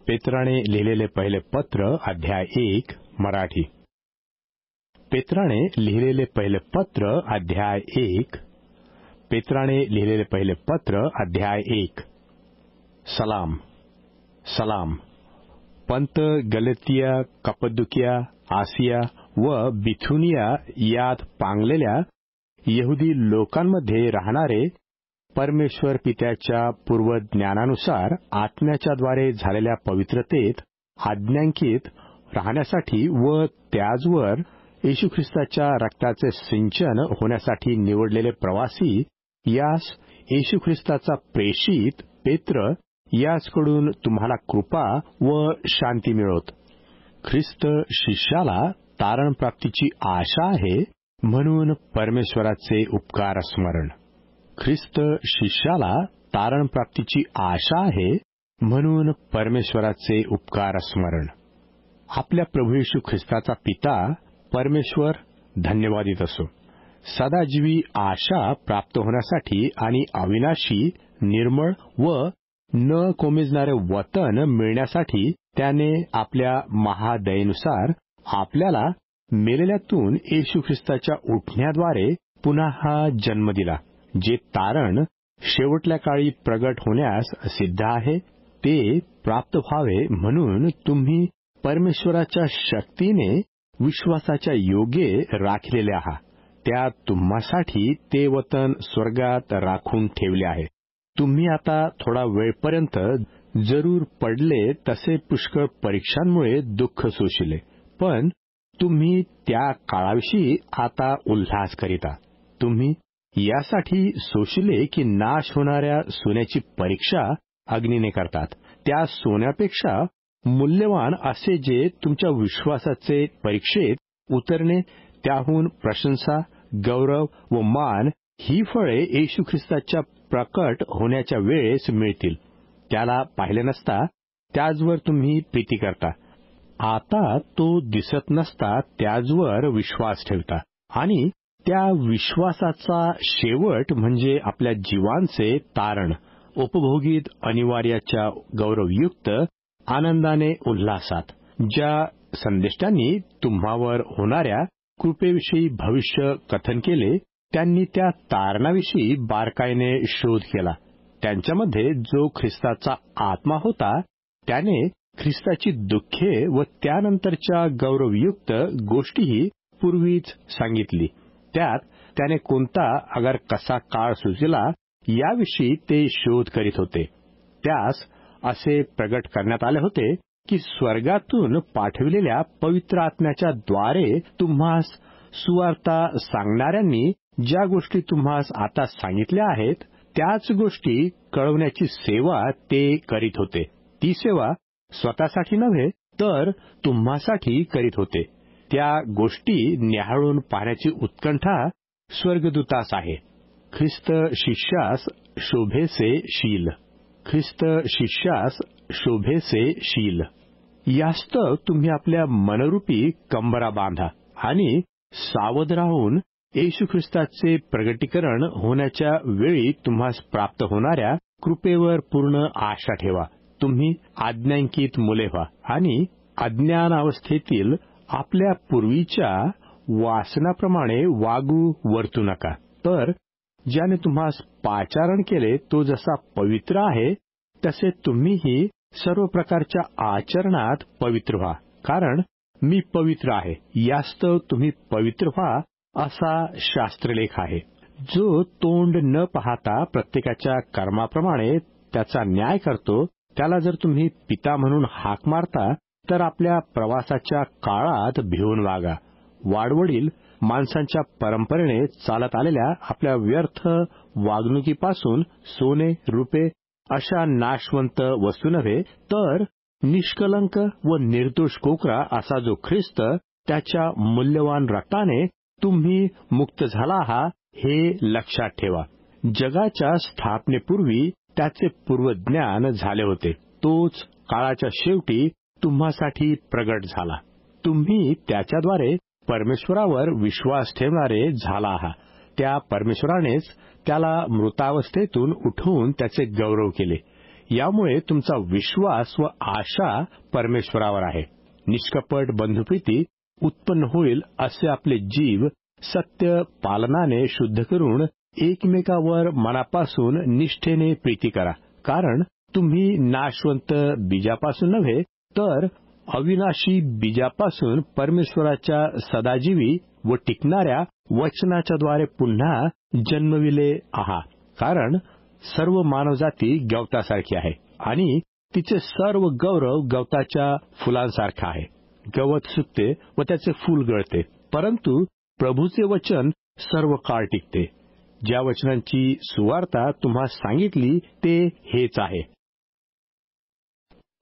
पेत्राने लिहिलेले पहिले पत्र अध्याय 1 मराठी. पेत्राने लिहिलेले पहिले पत्र अध्याय 1. पेत्राने लिहिलेले पहिले पत्र अध्याय 1. सलाम सलाम. पंत गलतिया, कप्पदुकिया, आसिया व बिथुनिया यात पांगलेल्या यहुदी लोकांमध्ये राहणारे, परमेश्वर पित्याच्या पूर्वज्ञानानुसार आत्म्याच्याद्वारे झालेल्या पवित्रतेत आज्ञांकित राहण्यासाठी व त्याचवर येशू ख्रिस्ताच्या रक्ताचे सिंचन होण्यासाठी निवडलेले प्रवासी, यास येशू ख्रिस्ताचा प्रेषित पेत्र याचकडून तुम्हाला कृपा व शांती मिळोत. ख्रिस्त शिष्याला तारण प्राप्तीची आशा आहे, म्हणून परमेश्वराचे उपकार स्मरण. ख्रिस्त शिष्याला तारण प्राप्तीची आशा आहे, म्हणून परमेश्वराचे उपकार स्मरण. आपल्या प्रभू येशू ख्रिस्ताचा पिता परमेश्वर धन्यवादित असो. सदाजीवी आशा प्राप्त होण्यासाठी आणि अविनाशी, निर्मळ व न कोमेजणारे वतन मिळण्यासाठी त्याने आपल्या महादयेनुसार आपल्याला मेलेल्यातून येशू ख्रिस्ताच्या उठण्याद्वारे पुन्हा हा जन्म दिला. जे तारण शेवटल्या काळी प्रगट होण्यास सिद्ध आहे, ते प्राप्त व्हावे म्हणून तुम्ही परमेश्वराच्या शक्तीने विश्वासाच्या योगे राखलेले आहात. त्या तुम्हासाठी ते वतन स्वर्गात राखून ठेवले आहे. तुम्ही आता थोडा वेळपर्यंत जरूर पडले तसे पुष्कळ परीक्षांमुळे दुःख सोशिले, पण तुम्ही त्या काळाविषयी आता उल्हास करीता. तुम्ही यासाठी सोशिले की नाश होणाऱ्या सोन्याची परीक्षा अग्नीने करतात. त्या सोन्यापेक्षा मूल्यवान असे जे तुमच्या विश्वासाचे परीक्षेत उतरणे, त्याहून प्रशंसा, गौरव व मान ही फळे येशू ख्रिस्ताच्या प्रकट होण्याच्या वेळेस मिळतील. त्याला पाहिले नसता त्याचवर तुम्ही प्रीती करता. आता तो दिसत नसता त्याचवर विश्वास ठेवता आणि त्या विश्वासाचा शेवट म्हणजे आपल्या जीवांचे तारण उपभोगीत अनिवार्याच्या गौरवयुक्त आनंदाने उल्हासात. ज्या संदेष्टांनी तुम्हावर होणाऱ्या कृपेविषयी भविष्य कथन केले, त्यांनी त्या तारणाविषयी बारकाईने शोध केला. त्यांच्यामध्ये जो ख्रिस्ताचा आत्मा होता, त्याने ख्रिस्ताची दुःखे व त्यानंतरच्या गौरवयुक्त गोष्टीही पूर्वीच सांगितली. त्यात त्याने कोणता अगर कसा काळ सुचला याविषयी ते शोध करीत होते. त्यास असे प्रगट करण्यात आले होते की स्वर्गातून पाठविलेल्या पवित्र आत्म्याच्या द्वारे तुम्हास सुवार्ता सांगणाऱ्यांनी ज्या गोष्टी तुम्हास आता सांगितल्या आहेत, त्याच गोष्टी कळवण्याची सेवा ते करीत होते. ती सेवा स्वतःसाठी नव्हे, तर तुम्हासाठी करीत होते. त्या गोष्टी न्याहाळून पाहण्याची उत्कंठा स्वर्गदूतास आहे. ख्रिस्त शिष्यास शोभेसे शील. ख्रिस्त शिष्यास शोभेसे शील. यास्तव तुम्ही आपल्या मनरूपी कंबरा बांधा आणि सावध राहून येशू ख्रिस्ताचे प्रगटीकरण होण्याच्या वेळी तुम्हास प्राप्त होणाऱ्या कृपेवर पूर्ण आशा ठेवा. तुम्ही आज्ञांकित मुले व्हा आणि अज्ञानावस्थेतील आपल्या पूर्वीच्या वासनाप्रमाणे वागू वर्तू नका. तर ज्याने तुम्हास पाचारण केले तो जसा पवित्र आहे, तसे तुम्हीही सर्व प्रकारच्या आचरणात पवित्र व्हा. कारण मी पवित्र आहे, यास्तव तुम्ही पवित्र व्हा, असा शास्त्रलेख आहे. जो तोंड न पाहता प्रत्येकाच्या कर्माप्रमाणे त्याचा न्याय करतो, त्याला जर तुम्ही पिता म्हणून हाक मारता, तर आपल्या प्रवासाच्या काळात भिवून वागा. वाडवडील माणसांच्या परंपरेने चालत आलेल्या आपल्या व्यर्थ वागणुकीपासून सोने, रुपे अशा नाशवंत वस्तू नव्हे, तर निष्कलंक व निर्दोष कोकरा असा जो ख्रिस्त त्याच्या मूल्यवान रक्ताने तुम्ही मुक्त झाला आहात, हे लक्षात ठेवा. जगाच्या स्थापनेपूर्वी त्याचे पूर्वज्ञान झाले होते. तोच काळाच्या शेवटी तुम्हासाठी प्रगट झाला. तुम्ही त्याच्याद्वारे परमेश्वरावर विश्वास ठेवणारे झाला आहात. त्या परमेश्वरानेच त्याला मृतावस्थेतून उठवून त्याचे गौरव केले. यामुळे तुमचा विश्वास व आशा परमेश्वरावर आहे. निष्कपट बंधुप्रीती उत्पन्न होईल असे आपले जीव सत्य पालनाने शुद्ध करून एकमेकावर मनापासून निष्ठेने प्रीती करा. कारण तुम्ही नाशवंत बीजापासून नव्हे तर अविनाशी बीजापासून परमेश्वराच्या सदाजीवी व टिकणाऱ्या वचनाच्या द्वारे पुन्हा जन्मविले आहात. कारण सर्व मानवजाती गवतासारखी आहे आणि तिचे सर्व गौरव गवताच्या फुलांसारखं आहे. गवत सुकते व त्याचे फूल गळते, परंतु प्रभूचे वचन सर्व काळ टिकते. ज्या वचनांची सुवार्ता तुम्हाला सांगितली ते हेच आहे.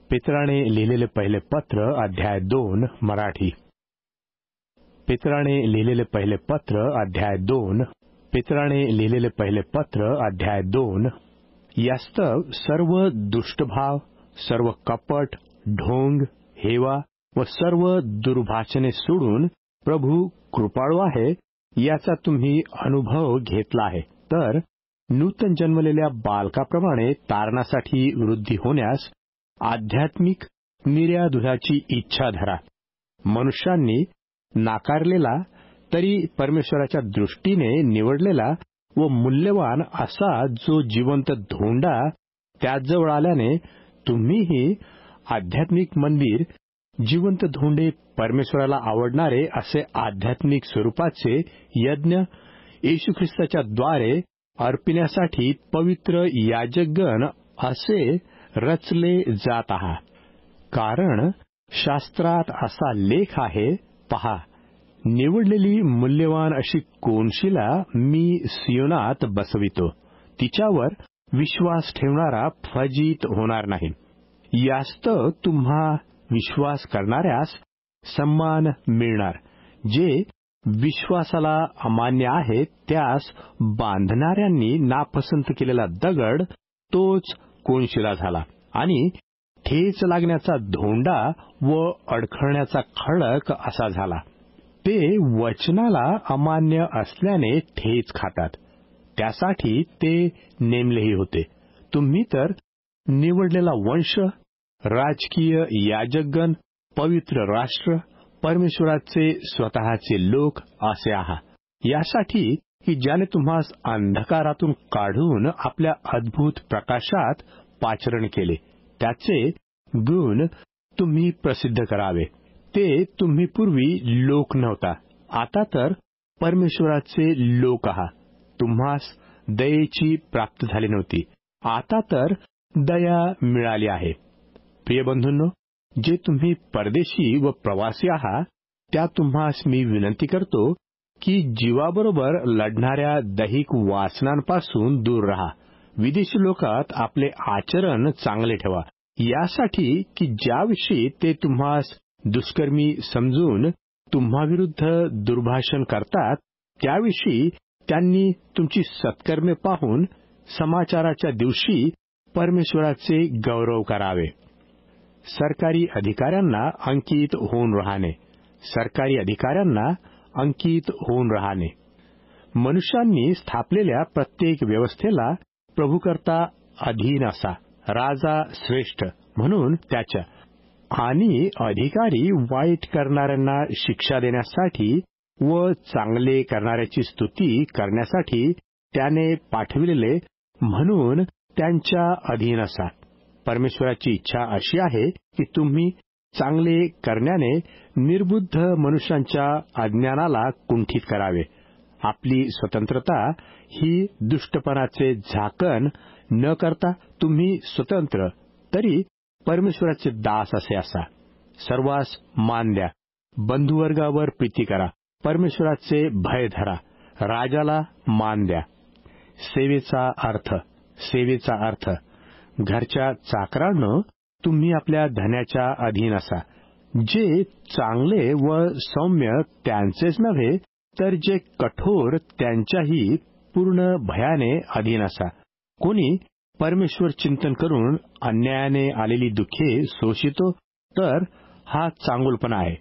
पेत्राने लिहिलेले पहिले पत्र अध्याय 2 मराठी. पेत्राने लिहिलेले पहिले पत्र अध्याय 2. पेत्राने लिहिलेले पहिले पत्र अध्याय 2. यास्तव सर्व दुष्टभाव, सर्व कपट, ढोंग, हेवा व सर्व दुर्भाषणे सोडून प्रभू कृपाळू आहे याचा तुम्ही अनुभव घेतला आहे. तर नूतन जन्मलेल्या बालकाप्रमाणे तारणासाठी वृद्धी होण्यास आध्यात्मिक निर्यादुधाची इच्छा धरा. मनुष्यांनी नाकारलेला तरी परमेश्वराच्या दृष्टीने निवडलेला व मूल्यवान असा जो जिवंत धोंडा त्याजवळ आल्याने तुम्हीही आध्यात्मिक मंदिर, जिवंत धोंडे, परमेश्वराला आवडणारे असे आध्यात्मिक स्वरूपाचे यज्ञ येशू ख्रिस्ताच्या द्वारे अर्पिण्यासाठी पवित्र याजकगण असे रचले जात आहात. कारण शास्त्रात असा लेख आहे, पहा, निवडलेली मूल्यवान अशी कोनशिला मी सियोनात बसवितो, तिच्यावर विश्वास ठेवणारा फजित होणार नाही. यास्तव तुम्हा विश्वास करणाऱ्यास सन्मान मिळणार. जे विश्वासाला अमान्य आहे त्यास बांधणाऱ्यांनी नापसंत केलेला दगड तोच कोनशिला झाला आणि ठेच लागण्याचा धोंडा व अडखळण्याचा खडक असा झाला. ते वचनाला अमान्य असल्याने ठेच खातात, त्यासाठी ते नेमलेही होते. तुम्ही तर निवडलेला वंश, राजकीय याजकगण, पवित्र राष्ट्र, परमेश्वराचे स्वतःचे लोक असे आहात. यासाठी की ज्याने तुम्हास अंधकारातून काढून आपल्या अद्भुत प्रकाशात पाचरण केले, त्याचे गुण तुम्ही प्रसिद्ध करावे. ते तुम्ही पूर्वी लोक नव्हता, आता तर परमेश्वराचे लोक आहात. तुम्हास दयेची प्राप्ती झाली नव्हती, आता तर दया मिळाली आहे. प्रिय बंधूंनो, जे तुम्ही परदेशी व प्रवासी आहात त्या तुम्हास मी विनंती करतो की जीवाबरोबर लढणाऱ्या दैहिक वासनांपासून दूर राहा. विदेशी लोकात आपले आचरण चांगले ठेवा, यासाठी की ज्याविषयी ते तुम्हास दुष्कर्मी समजून तुम्हाविरुद्ध दुर्भाषण करतात त्याविषयी त्यांनी तुमची सत्कर्मे पाहून समाचाराच्या दिवशी परमेश्वराचे गौरव करावे. सरकारी अधिकाऱ्यांना अंकित होऊन राहणे. सरकारी अधिकाऱ्यांना अंकित होऊन राहणे. मनुष्यांनी स्थापलेल्या प्रत्येक व्यवस्थेला प्रभूकरता अधीन असा. राजा श्रेष्ठ म्हणून त्याच्या आणि अधिकारी वाईट करणाऱ्यांना शिक्षा देण्यासाठी व चांगले करणाऱ्याची स्तुती करण्यासाठी त्याने पाठविलेले म्हणून त्यांच्या अधीन असा. परमेश्वराची इच्छा अशी आहे की तुम्ही चांगले करण्याने निर्बुद्ध मनुष्यांच्या अज्ञानाला कुंठित करावे. आपली स्वतंत्रता ही दुष्टपणाचे झाकण न करता तुम्ही स्वतंत्र तरी परमेश्वराचे दास असे असा. सर्वांस मान द्या, बंधुवर्गावर प्रीती करा, परमेश्वराचे भय धरा, राजाला मान द्या. सेवेचा अर्थ घरच्या चाकरांनो तुम्ही आपल्या धन्याच्या अधीन असा. जे चांगले व सौम्य त्यांचेच नव्हे तर जे कठोर त्यांच्याही पूर्ण भयाने अधीन असा. कोणी परमेश्वर चिंतन करून अन्यायाने आलेली दुःखे सोशितो तर हा चांगुलपणा आहे.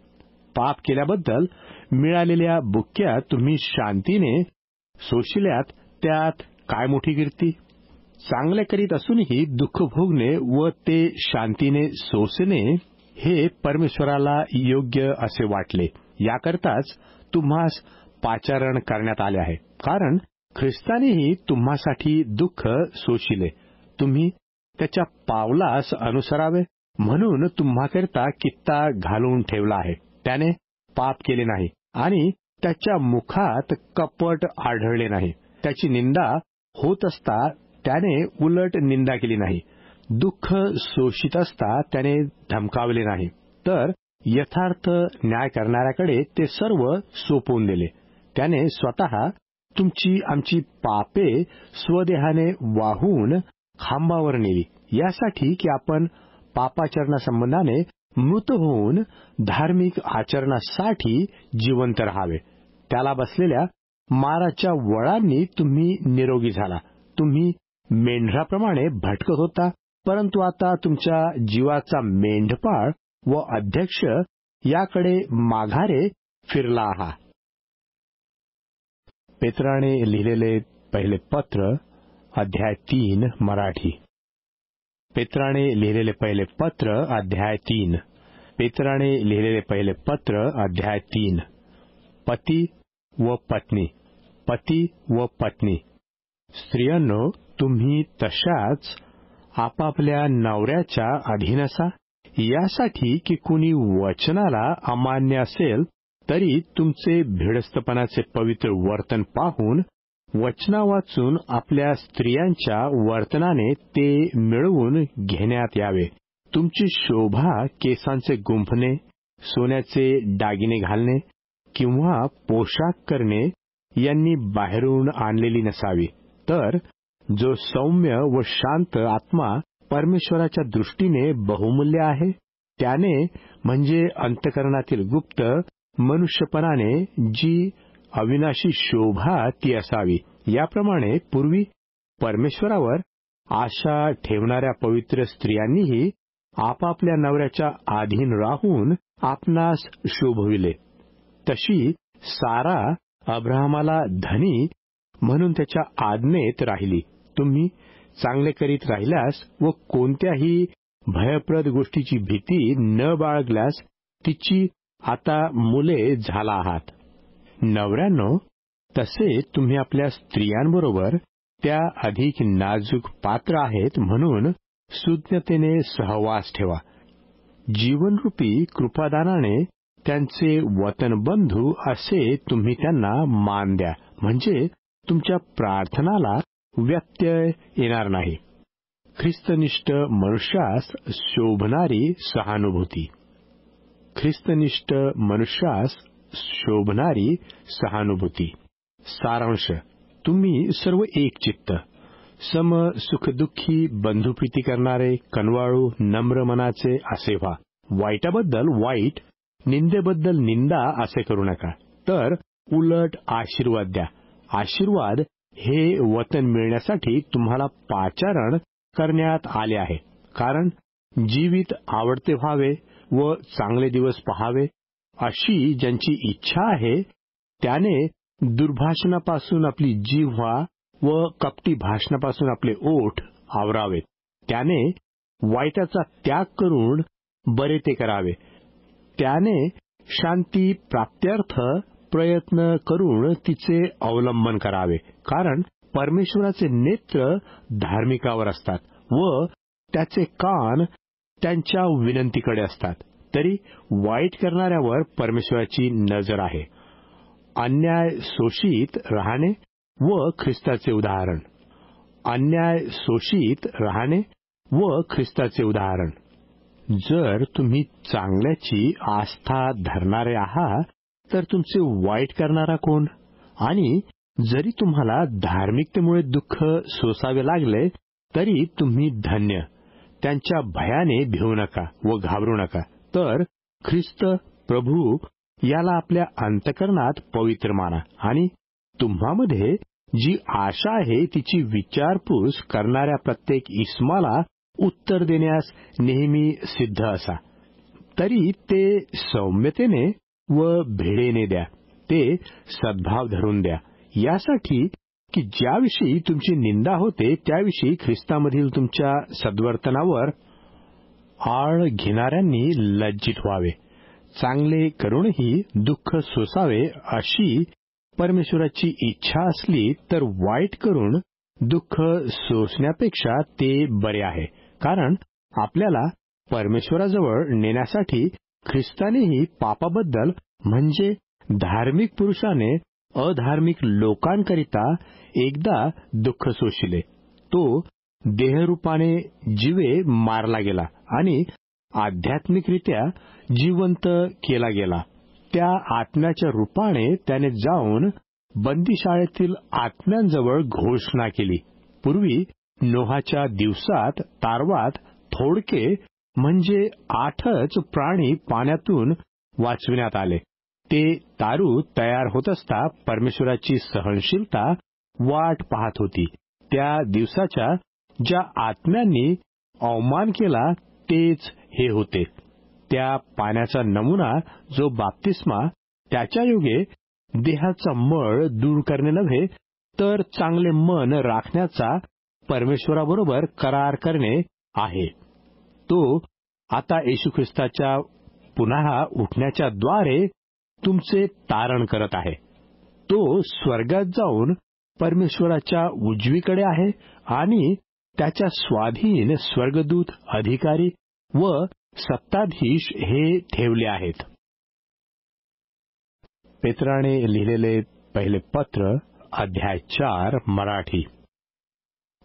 पाप केल्याबद्दल मिळालेल्या बुक्क्या तुम्ही शांतीने सोशिल्यात त्यात काय मोठी कीर्ती. चांगले करीत असूनही दुःख भोगणे व ते शांतीने सोसणे हे परमेश्वराला योग्य असे वाटले. याकरताच तुम्हास पाचारण करण्यात आले आहे. कारण ख्रिस्तानेही तुम्हासाठी दुःख सोशिले. तुम्ही त्याच्या पावलास अनुसरावे म्हणून तुम्हाकरता कित्ता घालून ठेवला आहे. त्याने पाप केले नाही आणि त्याच्या मुखात कपट आढळले नाही. त्याची निंदा होत असता त्याने उलट निंदा केली नाही. दुःख शोषित असता त्याने धमकावले नाही. तर यथार्थ न्याय करणाऱ्याकडे ते सर्व सोपवून दिले. त्याने स्वतः तुमची आमची पापे स्वदेहाने वाहून खांबावर नेली, यासाठी की आपण पापाचरणासंबंधाने मृत होऊन धार्मिक आचरणासाठी जिवंत राहावे. त्याला बसलेल्या माराच्या वळांनी तुम्ही निरोगी झाला. तुम्ही मेंढराप्रमाणे भटकत होता, परंतु आता तुमच्या जीवाचा मेंढपाळ व अध्यक्ष याकडे माघारे फिरला आहात. पेत्राने लिहिलेले पहिले पत्र, अध्याय 3, मराठी. पेत्राने लिहिलेले पहिले पत्र, अध्याय 3. पेत्राने लिहिलेले पहिले पत्र, अध्याय 3. पती व पत्नी. पती व पत्नी. स्त्रियांनो, तुम्ही तशाच आपापल्या नवऱ्याच्या अधीन असा, यासाठी की कुणी वचनाला अमान्य असेल तरी तुमचे भिडस्तपणाचे पवित्र वर्तन पाहून वचना वाचून आपल्या स्त्रियांच्या वर्तनाने ते मिळवून घेण्यात यावे. तुमची शोभा केसांचे गुंफणे, सोन्याचे दागिने घालणे किंवा पोशाख करणे यांनी बाहेरून आणलेली नसावी. तर जो सौम्य व शांत आत्मा परमेश्वराच्या दृष्टीने बहुमूल्य आहे, त्याने म्हणजे अंतःकरणातील गुप्त मनुष्यपणाने जी अविनाशी शोभा ती असावी. याप्रमाणे पूर्वी परमेश्वरावर आशा ठेवणाऱ्या पवित्र स्त्रियांनीही आपापल्या नवऱ्याच्या अधीन राहून आपणास शोभविले. तशी सारा अब्राहमाला धनी म्हणून त्याच्या आज्ञेत राहिली. तुम्ही चांगले करीत राहिल्यास व कोणत्याही भयप्रद गोष्टीची भीती न बाळगल्यास तिची आता मुले झाला आहात. नवऱ्यांनो, तसे तुम्ही आपल्या स्त्रियांबरोबर त्या अधिक नाजूक पात्र आहेत म्हणून सुज्ञतेने सहवास ठेवा. जीवनरूपी कृपादानाने त्यांचे वतनबंधू असे तुम्ही त्यांना मान द्या, म्हणजे तुमच्या प्रार्थनाला व्यत्यय येणार नाही. ख्रिस्तनिष्ठ मनुष्यास शोभणारी सहानुभूती. ख्रिस्तनिष्ठ मनुष्यास शोभणारी सहानुभूती. सारांश. तुम्ही सर्व एक चित्त, सम सुखदुःखी, बंधुप्रीती करणारे, कनवाळू, नम्र मनाचे असे व्हा. वाईटाबद्दल वाईट, निंदेबद्दल निंदा असे करू नका, तर उलट आशीर्वाद द्या. आशीर्वाद हे वतन मिळण्यासाठी तुम्हाला पाचारण करण्यात आले आहे. कारण जीवित आवडते व्हावे व चांगले दिवस पहावे अशी ज्यांची इच्छा आहे, त्याने दुर्भाषणापासून आपली जिव्हा व कपटी भाषणापासून आपले ओठ आवरावेत. त्याने वाईटाचा त्याग करून बरे ते करावे. त्याने शांती प्राप्त्यर्थ प्रयत्न करून तिचे अवलंबन करावे. कारण परमेश्वराचे नेत्र धार्मिकावर असतात व त्याचे कान त्यांच्या विनंतीकडे असतात. तरी वाईट करणाऱ्यावर परमेश्वराची नजर आहे. अन्याय शोषित राहणे व ख्रिस्ताचे उदाहरण. अन्याय शोषित राहणे व ख्रिस्ताचे उदाहरण. जर तुम्ही चांगल्याची आस्था धरणारे आहात, तर तुमचे वाईट करणारा कोण? आणि जरी तुम्हाला धार्मिकतेमुळे दुःख सोसावे लागले, तरी तुम्ही धन्य. त्यांच्या भयाने भिवू नका व घाबरू नका. तर ख्रिस्त प्रभू याला आपल्या अंतःकरणात पवित्र माना आणि तुम्हामध्ये जी आशा आहे तिची विचारपूस करणाऱ्या प्रत्येक इस्माला उत्तर देण्यास नेहमी सिद्ध असा. तरी ते सौम्यतेने व भेडेने द्या. ते सद्भाव धरून द्या. यासाठी की ज्याविषयी तुमची निंदा होते त्याविषयी ख्रिस्तामधील तुमच्या सद्वर्तनावर आळ घेणाऱ्यांनी लज्जित व्हावे. चांगले करूनही दुःख सोसावे अशी परमेश्वराची इच्छा असली तर वाईट करून दुःख सोसण्यापेक्षा ते बरे आहे. कारण आपल्याला परमेश्वराजवळ नेण्यासाठी ख्रिस्तानेही पापाबद्दल म्हणजे धार्मिक पुरुषाने अधार्मिक लोकांकरिता एकदा दुःख सोशिले. तो देहरूपाने जीवे मारला गेला आणि आध्यात्मिकरित्या जिवंत केला गेला. त्या आत्म्याच्या रूपाने त्याने जाऊन बंदीशाळेतील आत्म्यांजवळ घोषणा केली. पूर्वी नोहाच्या दिवसात तारवात थोडके म्हणजे 8च प्राणी पाण्यातून वाचविण्यात आले. ते तारू तयार होत असता परमेश्वराची सहनशीलता वाट पाहत होती. त्या दिवसाच्या ज्या आत्म्यांनी अवमान केला तेच हे होते. त्या पाण्याचा नमुना जो बाप्तिस्मा त्याच्या योगे देहाचा मळ दूर करणे नव्हे तर चांगले मन राखण्याचा परमेश्वराबरोबर करार करणे आहे. तो आता येशू ख्रिस्ताच्या पुन्हा उठण्याच्या द्वारे तुमचे तारण करत आहे. तो स्वर्गात जाऊन परमेश्वराच्या उजवीकडे आहे आणि त्याच्या स्वाधीन स्वर्गदूत, अधिकारी व सत्ताधीश हे ठेवले आहेत. पेत्राने लिहिलेले पहिले पत्र, अध्याय 4, मराठी.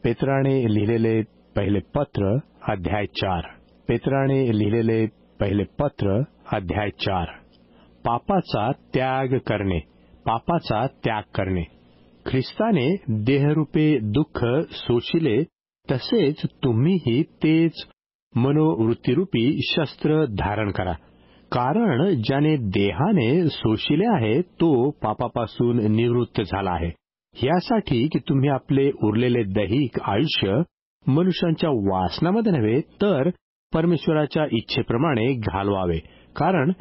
पेत्राने लिहिलेले पहिले पत्र, अध्याय 4. पेत्राने लिहिलेले पहिले पत्र, अध्याय 4. पापाचा त्याग करणे. पापाचा त्याग करणे. ख्रिस्ताने देहरूपे दुःख सोशिले तसेच तुम्हीही तेच मनोवृत्तीरूपी शस्त्र धारण करा. कारण ज्याने देहाने सोशिले आहे तो पापापासून निवृत्त झाला आहे. यासाठी की तुम्ही आपले उरलेले दैहिक आयुष्य मनुष्यांच्या वासनामध्ये नव्हे तर परमेश्वराच्या इच्छेप्रमाणे घालवावे. कारण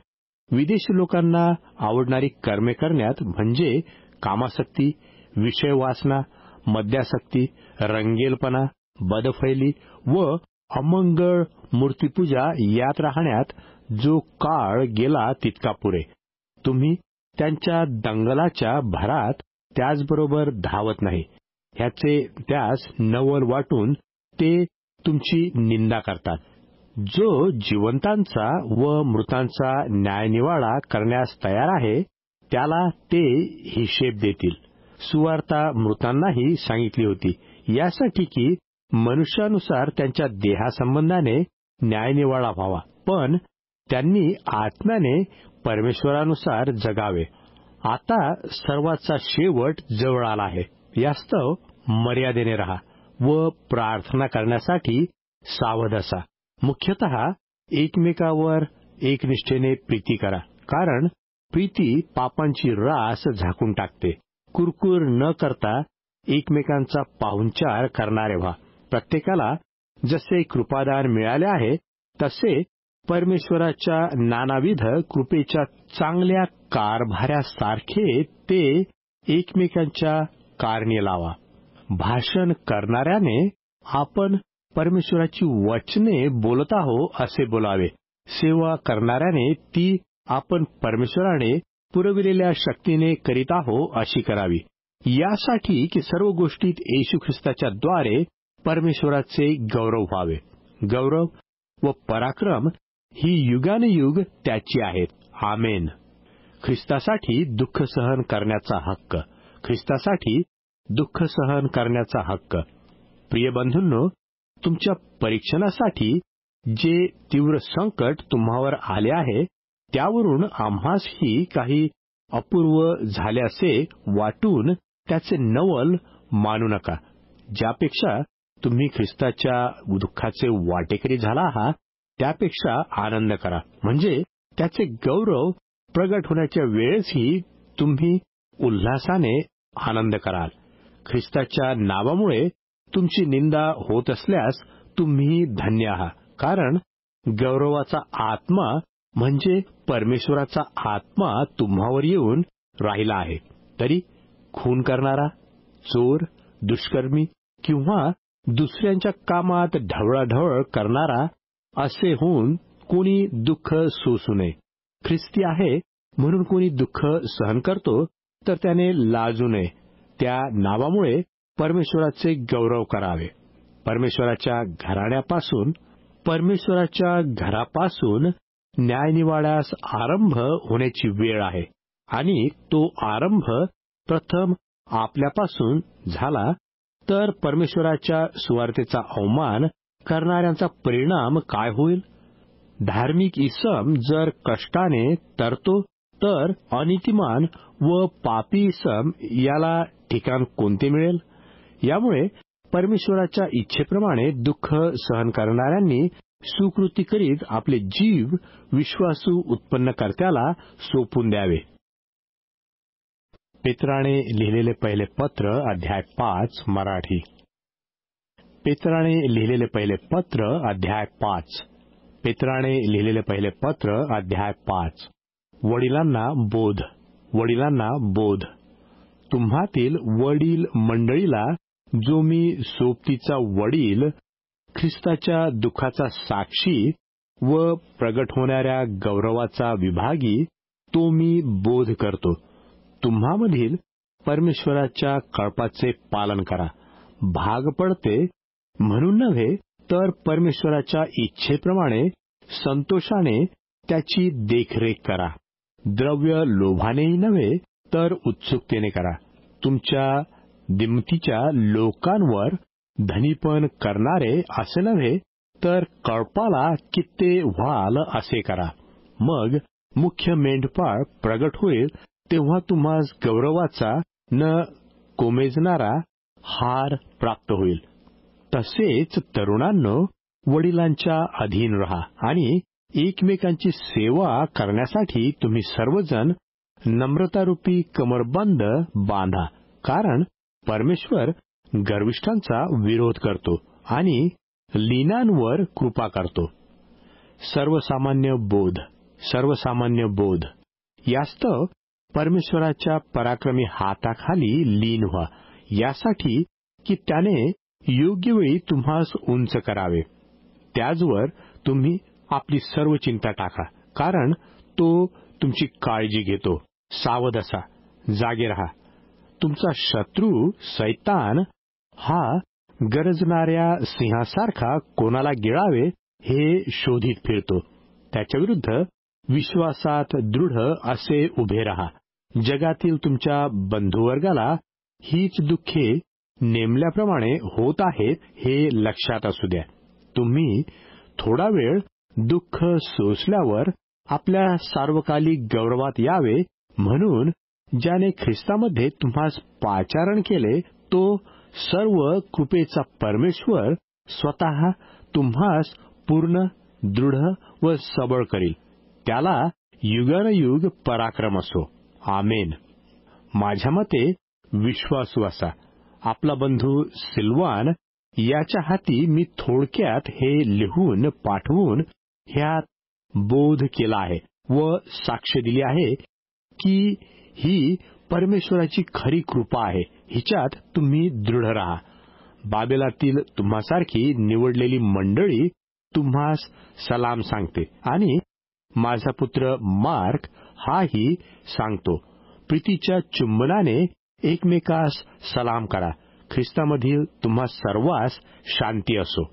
विदेशी लोकांना आवडणारी कर्मे करण्यात म्हणजे कामासक्ती, विषय वासना, मद्यासक्ती, रंगेलपणा, बदफैली व अमंगळ मूर्तीपूजा यात राहण्यात जो काळ गेला तितका पुरे. तुम्ही त्यांच्या दंगलाच्या भरात त्याचबरोबर धावत नाही. ह्याचे त्यास नवल वाटून ते तुमची निंदा करतात. जो जिवंतांचा व मृतांचा न्यायनिवाडा करण्यास तयार आहे त्याला ते हिशेब देतील. सुवार्ता मृतांनाही सांगितली होती यासाठी की मनुष्यानुसार त्यांच्या देहासंबंधाने न्यायनिवाडा व्हावा, पण त्यांनी आत्म्याने परमेश्वरानुसार जगावे. आता सर्वाचा शेवट जवळ आला आहे. यास्तव मर्यादेने राहा व प्रार्थना करण्यासाठी सावध असा. मुख्यतः एकमेकावर एकनिष्ठेने प्रीती करा, कारण प्रीती पापांची रास झाकून टाकते. कुरकुर न करता एकमेकांचा पाहुणचार करणारे व्हा. प्रत्येकाला जसे कृपादान मिळाले आहे तसे परमेश्वराच्या नानाविध कृपेच्या चांगल्या कारभारासारखे ते एकमेकांच्या कारणी लावा. भाषण करणाऱ्याने आपण परमेश्वराची वचने बोलत आहो असे बोलावे. सेवा करणाऱ्याने ती आपण परमेश्वराने पुरविलेल्या शक्तीने करीत आहो अशी करावी. यासाठी की सर्व गोष्टीत येशू ख्रिस्ताच्या द्वारे परमेश्वराचे गौरव व्हावे. गौरव व पराक्रम ही युगानुयुग त्याची आहेत. आमेन. ख्रिस्तासाठी दुःख सहन करण्याचा हक्क. ख्रिस्तासाठी दुःख सहन करण्याचा हक्क. प्रिय बंधूंनो, तुमच्या परीक्षणासाठी जे तीव्र संकट तुम्हावर आले आहे त्यावरून आम्हासही काही अपूर्व झाले असे वाटून त्याचे नवल मानू नका. ज्यापेक्षा तुम्ही ख्रिस्ताच्या दुःखाचे वाटेकरी झाला आहात त्यापेक्षा आनंद करा. म्हणजे त्याचे गौरव प्रगट होण्याच्या वेळेसही तुम्ही उल्हासाने आनंद कराल. ख्रिस्ताच्या नावामुळे तुमची निंदा होत असल्यास तुम्ही धन्य आहात, कारण गौरवाचा आत्मा म्हणजे परमेश्वराचा आत्मा तुम्हावर येऊन राहिला आहे. तरी खून करणारा, चोर, दुष्कर्मी किंवा दुसऱ्यांच्या कामात ढवळाढवळ करणारा असे होऊन कोणी दुःख सोसू नये. ख्रिस्ती आहे म्हणून कोणी दुःख सहन करतो तर त्याने लाजू नये. त्या नावामुळे परमेश्वराचे गौरव करावे. परमेश्वराच्या घरापासून न्यायनिवाड्यास आरंभ होण्याची वेळ आहे आणि तो आरंभ प्रथम आपल्यापासून झाला तर परमेश्वराच्या सुवार्तेचा अवमान करणाऱ्यांचा परिणाम काय होईल? धार्मिक इसम जर कष्टाने तरतो तर अनीतिमान व पापी इसम याला ठिकाण कोणते मिळेल? यामुळे परमेश्वराच्या इच्छेप्रमाणे दुःख सहन करणाऱ्यांनी सुकृती करीत आपले जीव विश्वासू उत्पन्नकर्त्याला सोपून द्यावे. पेत्राने लिहिलेले पहिले पत्र अध्याय 5 मराठी. पेत्राने लिहिलेले पहिले पत्र अध्याय 5. पेत्राने लिहिलेले पहिले पत्र अध्याय 5. वडिलांना बोध. तुम्हातील वडील मंडळीला जो मी सोबतीचा वडील, ख्रिस्ताच्या दुःखाचा साक्षी व प्रगट होणाऱ्या गौरवाचा विभागी, तो मी बोध करतो. तुम्हामधील परमेश्वराच्या कळपाचे पालन करा. भाग पडते म्हणून नव्हे तर परमेश्वराच्या इच्छेप्रमाणे संतोषाने त्याची देखरेख करा. द्रव्य लोभानेही नव्हे तर उत्सुकतेने करा. तुमच्या दिमतीच्या लोकांवर धनीपण करणारे असे नव्हे तर कळपाला कित्ते व्हाल असे करा. मग मुख्य मेंढपाळ प्रगट होईल तेव्हा तुम्हास गौरवाचा न कोमेजणारा हार प्राप्त होईल. तसेच तरुणांनो, वडिलांच्या अधीन रहा आणि एकमेकांची सेवा करण्यासाठी तुम्ही सर्वजण नम्रतारूपी कमरबंद बांधा. कारण परमेश्वर गर्विष्ठांचा विरोध करतो आणि लीनांवर कृपा करतो. सर्वसामान्य बोध. यास्तव परमेश्वराच्या पराक्रमी हाताखाली लीन व्हा, यासाठी की त्याने योग्य वेळी तुम्हास उंच करावे. त्याचवर तुम्ही आपली सर्व चिंता टाका, कारण तो तुमची काळजी घेतो. सावध असा, जागे रहा. तुमचा शत्रू सैतान हा गरजणाऱ्या सिंहासारखा कोणाला गिळावे हे शोधित फिरतो. त्याच्याविरुद्ध विश्वासात दृढ असे उभे रहा. जगातील तुमच्या बंधुवर्गाला हीच दुःखे नेमल्याप्रमाणे होत आहेत हे लक्षात असू द्या. तुम्ही थोडा वेळ दुःख सोसल्यावर आपल्या सार्वकालिक गौरवात यावे, म्हणून ज्याने ख्रिस्तामध्ये तुम्हास पाचारण केले तो सर्व कृपेचा परमेश्वर स्वतः तुम्हास पूर्ण, दृढ व सबळ करील. त्याला युगानुयुग पराक्रम असो. आमेन. माझ्या मते विश्वासू असा आपला बंधू सिल्वान याच्या हाती मी थोडक्यात हे लिहून पाठवून ह्यात बोध केला आहे व साक्ष दिली आहे की ही परमेश्वराची खरी कृपा आहे. हिच्यात तुम्ही दृढ राहा. बाबेलातील तुम्हासारखी निवडलेली मंडळी तुम्हास सलाम सांगते आणि माझा पुत्र मार्क हाही सांगतो. प्रीतीच्या चुंबनाने एकमेकास सलाम करा. ख्रिस्तामधील तुम्हा सर्वांस शांती असो.